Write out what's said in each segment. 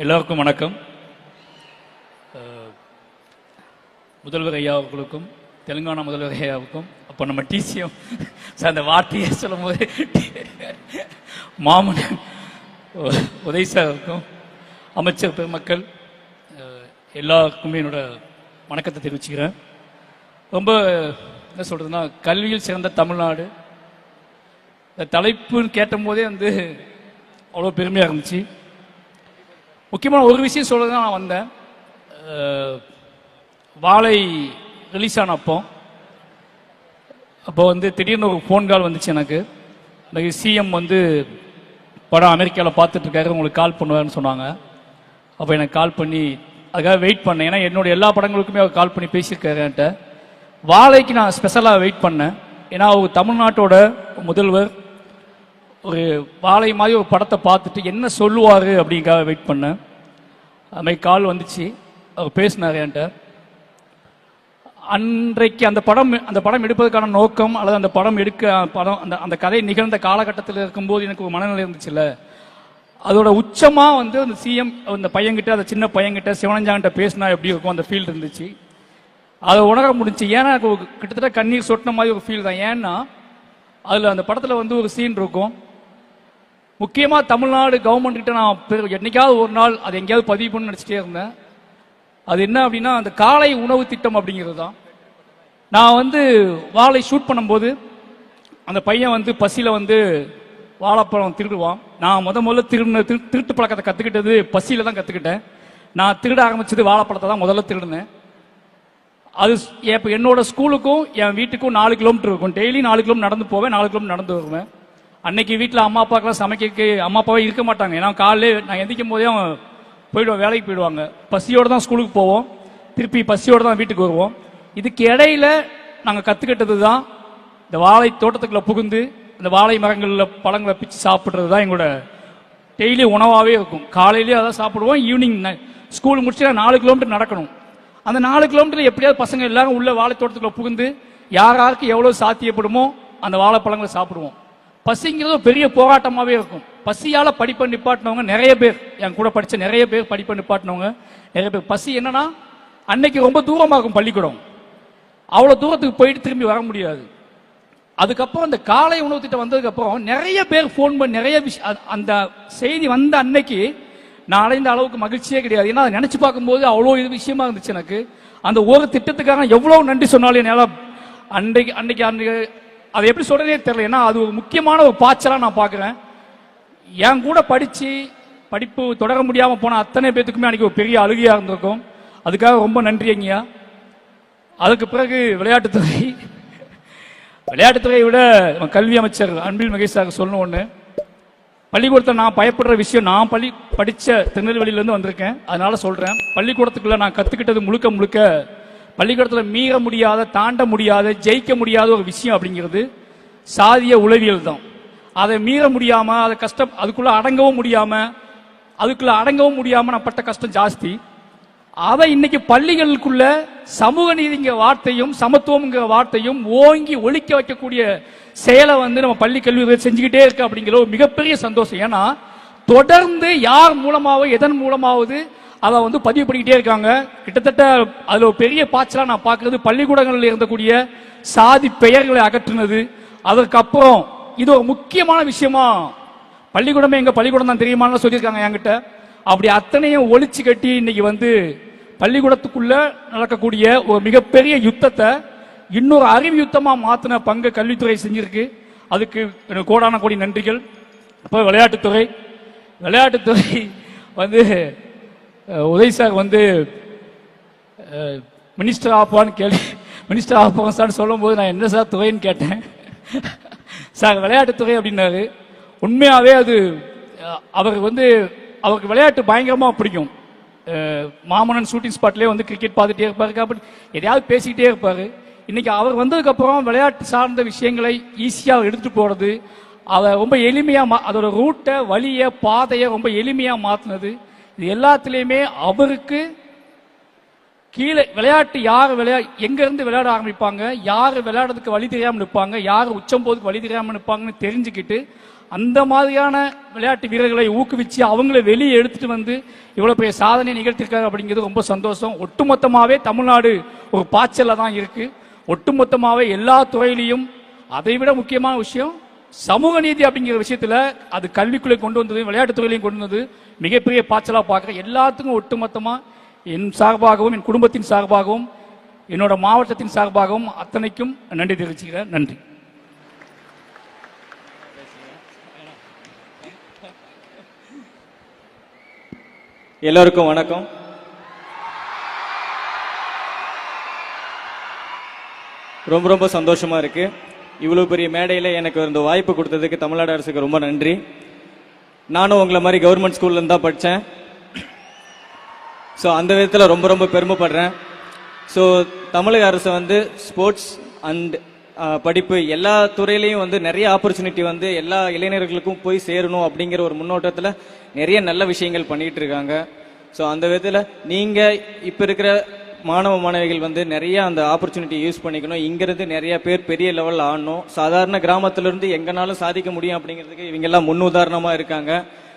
எல்லோருக்கும் வணக்கம். முதல்வர் ஐயா அவர்களுக்கும் தெலுங்கானா முதல்வர் ஐயாவுக்கும் அப்போ நம்ம டிசிஎம் அந்த வார்த்தையை சொல்லும் போது மாமன் உதய் சாருக்கும் அமைச்சர் பெருமக்கள் எல்லாருக்குமே என்னோட வணக்கத்தை தெரிவிச்சுக்கிறேன். ரொம்ப என்ன சொல்றதுன்னா, கல்வியில் சிறந்த தமிழ்நாடு இந்த தலைப்புன்னு கேட்டும் போதே அவ்வளோ பெருமையாக இருந்துச்சு. முக்கியமான ஒரு விஷயம் சொல்ல தான் நான் வந்தேன். வாழை ரிலீஸ் ஆன அப்போ திடீர்னு ஒரு ஃபோன் கால் வந்துச்சு எனக்கு. சிஎம் படம் அமெரிக்காவில் பார்த்துட்டு இருக்காரு, உங்களுக்கு கால் பண்ணுவாருன்னு சொன்னாங்க. அப்போ எனக்கு கால் பண்ணி அதுக்காக வெயிட் பண்ணேன். ஏன்னா என்னோட எல்லா படங்களுக்குமே அவர் கால் பண்ணி பேசியிருக்காரு என்கிட்ட. வாழைக்கு நான் ஸ்பெஷலாக வெயிட் பண்ணேன். ஏன்னா அவர் தமிழ்நாட்டோட முதல்வர் ஒரு வாழை மாதிரி ஒரு படத்தை பார்த்துட்டு என்ன சொல்லுவார் அப்படிங்காக வெயிட் பண்ணேன். அது மாதிரி கால் வந்துச்சு, அவர் பேசினார் என்கிட்ட. அன்றைக்கு அந்த படம் எடுப்பதற்கான நோக்கம் அல்லது அந்த படம் அந்த கதை நிகழ்ந்த காலகட்டத்தில் இருக்கும்போது எனக்கு ஒரு மனநிலை இருந்துச்சுல்ல, அதோட உச்சமாக அந்த சிஎம் அந்த பையன்கிட்ட, அந்த சின்ன பையன்கிட்ட சிவனஞ்சாங்கிட்ட பேசினா எப்படி இருக்கும் அந்த ஃபீல் இருந்துச்சு. அதை உணர முடிஞ்சு. ஏன்னா கிட்டத்தட்ட கண்ணீர் சொட்டின மாதிரி ஒரு ஃபீல் தான். ஏன்னா அதில் அந்த படத்தில் ஒரு சீன் இருக்கும். முக்கியமாக தமிழ்நாடு கவர்மெண்ட் கிட்ட நான் என்னைக்காவது ஒரு நாள் அது எங்கேயாவது பதிவு பண்ணு நினச்சிட்டே இருந்தேன். அது என்ன அப்படின்னா, அந்த காலை உணவு திட்டம் அப்படிங்கிறது தான். நான் வாழை ஷூட் பண்ணும்போது அந்த பையன் பசியில் வாழைப்பழம் திருடுவான். நான் முதல்ல திருட்டு பழக்கத்தை கற்றுக்கிட்டது பசியில் தான் கற்றுக்கிட்டேன். நான் திருட ஆரம்பிச்சது வாழைப்பழத்தை தான் முதல்ல திருடுனேன். அது இப்போ என்னோட ஸ்கூலுக்கும் என் வீட்டுக்கும் 4 கிலோமீட்டர் இருக்கும். டெய்லி 4 கிலோமீட்டர் நடந்து போவேன், 4 கிலோமீட்டர் நடந்து வருவேன். அன்னைக்கு வீட்டில் அம்மா அப்பாக்கெல்லாம் சமைக்க அம்மா அப்பாவே இருக்க மாட்டாங்க. ஏன்னா காலையில் நான் எந்திக்கும் போதே அவன் போயிடுவோம், வேலைக்கு போயிடுவாங்க. பசியோடு தான் ஸ்கூலுக்கு போவோம், திருப்பி பசியோடு தான் வீட்டுக்கு வருவோம். இதுக்கு இடையில நாங்கள் கற்றுக்கிட்டது தான் இந்த வாழை தோட்டத்துக்குள்ள புகுந்து இந்த வாழை மரங்களில் பழங்களை பிச்சு சாப்பிட்றது தான் எங்களோட டெய்லி உணவாகவே இருக்கும். காலையிலேயே அதான் சாப்பிடுவோம். ஈவினிங் ஸ்கூல் முடிச்சு 4 கிலோமீட்டர் நடக்கணும். அந்த 4 கிலோமீட்டர் எப்படியாவது பசங்க எல்லாரும் உள்ள வாழை தோட்டத்துக்குள்ள புகுந்து யாருக்கு எவ்வளோ சாத்தியப்படுமோ அந்த வாழைப்பழங்களை சாப்பிடுவோம். பசிங்கிறது பெரிய போராட்டமாகவே இருக்கும். பசியால் படிப்பை நிப்பாட்டினவங்க நிறைய பேர், என் கூட படித்த நிறைய பேர் படிப்பை நிப்பாட்டினவங்க நிறைய பேர். பசி என்னன்னா, அன்னைக்கு ரொம்ப தூரமாக இருக்கும் பள்ளிக்கூடம், அவ்வளோ தூரத்துக்கு போயிட்டு திரும்பி வர முடியாது. அதுக்கப்புறம் அந்த காலை உணவு திட்டம் வந்ததுக்கப்புறம் நிறைய பேர் ஃபோன் பண்ணி நிறைய விஷயம், அந்த செய்தி வந்த அன்னைக்கு நான் அடைந்த அளவுக்கு மகிழ்ச்சியே கிடையாது. ஏன்னா அதை நினச்சி பார்க்கும்போது அவ்வளோ இது விஷயமா இருந்துச்சு எனக்கு. அந்த ஒரு திட்டத்துக்காக எவ்வளோ நன்றி சொன்னாலும் என்னால் அன்னைக்கு அதை எப்படி சொல்றதே தெரியல. ஏன்னா அது ஒரு முக்கியமான ஒரு பாய்ச்சலாக நான் பார்க்குறேன். என் கூட படிப்பு தொடர முடியாமல் போன அத்தனை பேத்துக்குமே அன்றைக்கி ஒரு பெரிய அழுகையாக இருந்திருக்கும். அதுக்காக ரொம்ப நன்றி ஐயா. அதுக்கு பிறகு விளையாட்டுத்துறையை விட கல்வி அமைச்சர் அன்பில் மகேஷ் சார் சொல்லணும் ஒன்று. பள்ளிக்கூடத்தில் நான் பயப்படுற விஷயம், நான் படித்த திருநெல்வேலியிலேருந்து வந்திருக்கேன், அதனால சொல்கிறேன். பள்ளிக்கூடத்துக்குள்ள நான் கற்றுக்கிட்டது முழுக்க பள்ளிக்கூடத்தில் மீற முடியாத, தாண்ட முடியாத, ஜெயிக்க முடியாத ஒரு விஷயம் அப்படிங்கிறது சாதிய உளவியல் தான். அதை மீற முடியாமல், அதை அதுக்குள்ள அடங்கவும் முடியாமல் நான் பட்ட கஷ்டம் ஜாஸ்தி. அதை இன்னைக்கு பள்ளிகளுக்குள்ள சமூக நீதிங்கிற வார்த்தையும் சமத்துவம்ங்கிற வார்த்தையும் ஓங்கி ஒழிக்க வைக்கக்கூடிய செயலை நம்ம பள்ளி கல்வி செஞ்சுக்கிட்டே இருக்கு அப்படிங்கிற ஒரு மிகப்பெரிய சந்தோஷம். ஏன்னா தொடர்ந்து யார் மூலமாவது எதன் மூலமாவது அதை பதிவு பண்ணிக்கிட்டே இருக்காங்க. கிட்டத்தட்ட அதுல ஒரு பெரிய பாய்ச்சலா நான் பார்க்கறது பள்ளிக்கூடங்களில் இருந்தக்கூடிய சாதி பெயர்களை அகற்றுனது. அதற்கப்புறம் இது ஒரு முக்கியமான விஷயமா, பள்ளிக்கூடமே எங்க பள்ளிக்கூடம் தான் தெரியுமான்னு சொல்லியிருக்காங்க என்கிட்ட. அப்படி அத்தனையும் ஒழிச்சு கட்டி இன்னைக்கு பள்ளிக்கூடத்துக்குள்ள நடக்கக்கூடிய ஒரு மிகப்பெரிய யுத்தத்தை இன்னொரு அறிவு யுத்தமா மாத்தின பங்கு கல்வித்துறை செஞ்சிருக்கு. அதுக்கு கோடான கோடி நன்றிகள். இப்போ விளையாட்டுத்துறை உதய் சார் மினிஸ்டர் ஆப்பான்னு சார் சொல்லும் போது நான் என்ன சார் துறைன்னு கேட்டேன். சார் விளையாட்டுத்துறை அப்படின்னாரு. உண்மையாவே அது அவருக்கு விளையாட்டு பயங்கரமாக பிடிக்கும். மாமன்னன் ஷூட்டிங் ஸ்பாட்லேயே கிரிக்கெட் பார்த்துட்டே இருப்பாரு, அப்படி எதையாவது பேசிக்கிட்டே இருப்பாரு. இன்னைக்கு அவர் வந்ததுக்கப்புறம் விளையாட்டு சார்ந்த விஷயங்களை ஈஸியாக எடுத்துட்டு போறது, அதை ரொம்ப எளிமையாக அதோட ரூட்டை, வழியை, பாதையை ரொம்ப எளிமையாக மாற்றினது, இது எல்லாத்துலேயுமே அவருக்கு கீழே விளையாட்டு யார் எங்கேருந்து விளையாட ஆரம்பிப்பாங்க, யார் விளையாடுறதுக்கு வழி தெரியாமல் நிற்பாங்க, யார் உச்சம் போதுக்கு வழி தெரியாமல் நிற்பாங்கன்னு தெரிஞ்சுக்கிட்டு அந்த மாதிரியான விளையாட்டு வீரர்களை ஊக்குவிச்சு அவங்கள வெளியே எடுத்துட்டு வந்து இவ்வளவு பெரிய சாதனை நிகழ்த்திருக்காங்க அப்படிங்கிறது ரொம்ப சந்தோஷம். ஒட்டுமொத்தமாவே தமிழ்நாடு ஒரு பாய்ச்சல்ல தான் இருக்கு. ஒட்டுமொத்தமாவே எல்லா துறையிலையும் அதை விட முக்கியமான விஷயம் சமூக நீதி அப்படிங்கிற விஷயத்துல அது கல்விக்குள்ளே கொண்டு வந்தது, விளையாட்டு துறையிலையும் கொண்டு வந்தது மிகப்பெரிய பாய்ச்சலா பார்க்குறேன். எல்லாத்துக்கும் ஒட்டுமொத்தமா என் சார்பாகவும் என் குடும்பத்தின் சார்பாகவும் என்னோட மாவட்டத்தின் சார்பாகவும் அத்தனைக்கும் நன்றி தெரிவிச்சுக்கிறேன். நன்றி. எல்லோருக்கும் வணக்கம். ரொம்ப ரொம்ப சந்தோஷமா இருக்கு. இவ்வளவு பெரிய மேடையில் எனக்கு இந்த வாய்ப்பு கொடுத்ததுக்கு தமிழ்நாடு அரசுக்கு ரொம்ப நன்றி. நானும் உங்களை மாதிரி கவர்மெண்ட் ஸ்கூல்ல இருந்து தான் படித்தேன். ஸோ அந்த விதத்தில் ரொம்ப ரொம்ப பெருமைப்படுறேன். ஸோ தமிழக அரசு வந்து ஸ்போர்ட்ஸ் அண்ட் படிப்பு எல்லா துறையிலையும் வந்து நிறைய ஆப்பர்ச்சுனிட்டி வந்து எல்லா இளைஞர்களுக்கும் போய் சேரணும் அப்படிங்கிற ஒரு முன்னோட்டத்தில் நிறைய நல்ல விஷயங்கள் பண்ணிட்டு இருக்காங்க. ஸோ அந்த விதத்தில் நீங்கள் இப்போ இருக்கிற மாணவ மாணவிகள் வந்து நிறைய அந்த ஆப்பர்ச்சுனிட்டி யூஸ் பண்ணிக்கணும். இங்கிருந்து நிறைய பேர் பெரிய லெவலில் ஆடணும். சாதாரண கிராமத்திலிருந்து எங்கனாலும் சாதிக்க முடியும் அப்படிங்கிறதுக்கு இவங்கெல்லாம் முன் உதாரணமாக இருக்காங்க.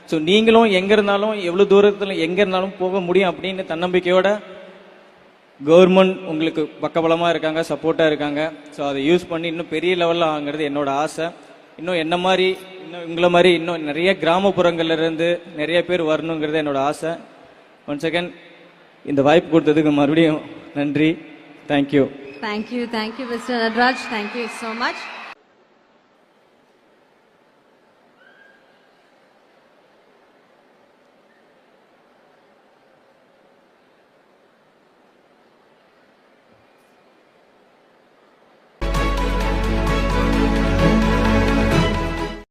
ஸோ நீங்களும் எங்கே இருந்தாலும் எவ்வளோ தூரத்தில் எங்கே இருந்தாலும் போக முடியும் அப்படின்னு தன்னம்பிக்கையோட கவர்மெண்ட் உங்களுக்கு பக்கபலமாக இருக்காங்க, சப்போர்ட்டாக இருக்காங்க. ஸோ அதை யூஸ் பண்ணி இன்னும் பெரிய லெவலில் ஆகுங்கிறது என்னோட ஆசை. இன்னும் என்ன மாதிரி இன்னும் உங்களை மாதிரி இன்னும் நிறைய கிராமப்புறங்கள்ல இருந்து நிறைய பேர் வரணுங்கிறது என்னோட ஆசை. ஒன் செகண்ட் இந்த வாய்ப்பு கொடுத்ததுக்கு மறுபடியும் நன்றி. Thank you. Thank you, Mr. Nadraj. Thank you so much.